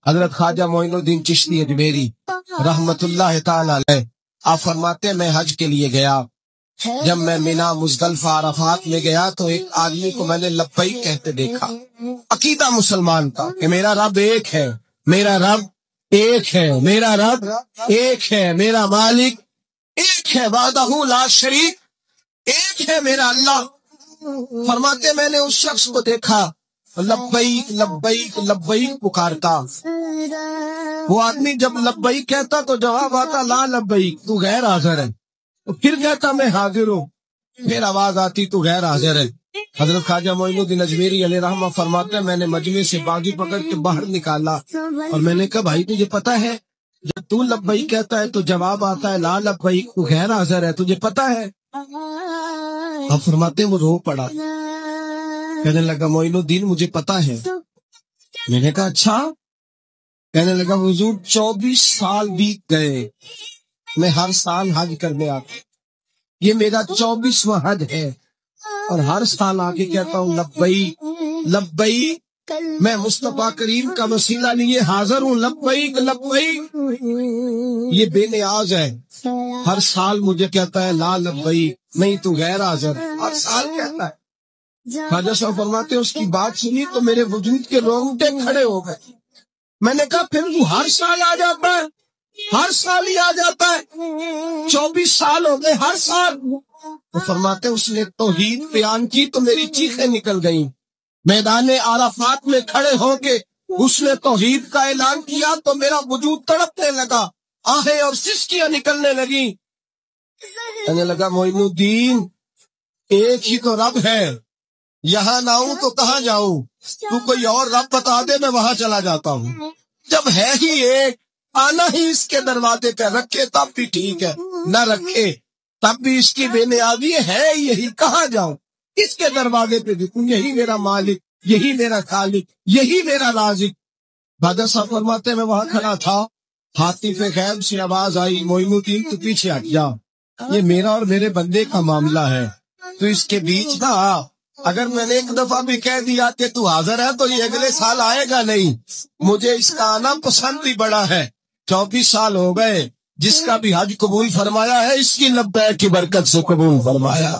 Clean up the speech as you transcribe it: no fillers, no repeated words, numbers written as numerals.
حضرت خواجہ معین الدین چشتی اجمیری رحمت اللہ تعالی علیہ آپ فرماتے ہیں میں حج کے لیے گیا، جب میں مینا مزدلفہ عرفات میں گیا تو ایک آدمی کو میں نے لبیک کہتے دیکھا، عقیدہ مسلمان کا کہ میرا رب ایک ہے، میرا رب ایک ہے، میرا رب ایک ہے، میرا مالک ایک ہے، وحدہ لا شریک ایک ہے میرا اللہ۔ فرماتے میں نے اس شخص کو دیکھا لبیک لبیک لبیک پکارتا، وہ آدمی جب لبیک کہتا تو جواب آتا لا لبیک، تو غیر حاضر ہے، پھر کہتا میں حاضر ہوں، پھر آواز آتی تو غیر حاضر ہے۔ حضرت خواجہ معین الدین اجمیری علیہ رحمہ فرماتے ہیں میں نے مجمع سے باغی پکڑ کے باہر نکالا اور میں نے کہا بھائی تجھے پتا ہے جب تو لبیک کہتا ہے تو جواب آتا ہے لا لبیک، تو غیر حاضر ہے، تجھے پتا ہے؟ اب فرماتے ہیں وہ رو پڑا، کہنے لگا معین الدین مجھے پتا ہے۔ میں نے کہا اچھا؟ کہنے لگا حضور 24 سال بیت گئے، میں ہر سال حج کرنے آتا، یہ میرا 24واں حج ہے، اور ہر سال آ کے کہتا ہوں لبیک لبیک، میں مصطفیٰ کریم کا وسیلہ لیے حاضر ہوں، لبیک لبیک۔ یہ بے نیاز ہے، ہر سال مجھے کہتا ہے لا لبیک، نہیں تو غیر حاضر، ہر سال کہتا ہے۔ خواجہ صاحب فرماتے ہیں اس کی بات سنی تو میرے وجود کے رونگٹے کھڑے ہو گئے۔ میں نے کہا پھر وہ ہر سال آ جاتا ہے، ہر سال ہی آ جاتا ہے، 24 سال ہو گئے ہر سال۔ تو فرماتے اس نے توحید بیان کی تو میری چیخیں نکل گئیں، میدان عرفات میں کھڑے ہو کے اس نے توحید کا اعلان کیا تو میرا وجود تڑپنے لگا، آہیں اور سسکیاں نکلنے لگی۔ کہنے لگا معین الدین ایک ہی تو رب ہے، یہاں نہ ہوں تو کہاں جاؤں، تو کوئی اور رب بتا دے میں وہاں چلا جاتا ہوں، جب ہے ہی ایک آنا ہی اس کے دروازے پہ، رکھے تب بھی ٹھیک ہے، نہ رکھے تب بھی اس کی بے نیازی ہے یہی، کہاں جاؤں اس کے دروازے پہ بھی، یہی میرا مالک، یہی میرا خالق، یہی میرا رازق۔ خواجہ صاحب فرماتے میں وہاں کھڑا تھا، حاطف غیب سے آواز آئی معین الدین تو پیچھے ہٹ جا، یہ میرا اور میرے بندے کا معاملہ ہے، تو اس کے بیچ نہ آ، اگر میں نے ایک دفعہ بھی کہہ دیا کہ تو حاضر ہے تو یہ اگلے سال آئے گا نہیں، مجھے اس کا آنا پسند بھی بڑا ہے۔ 24 سال ہو گئے، جس کا بھی حج قبول فرمایا ہے اس کی لبیک کی برکت سے قبول فرمایا۔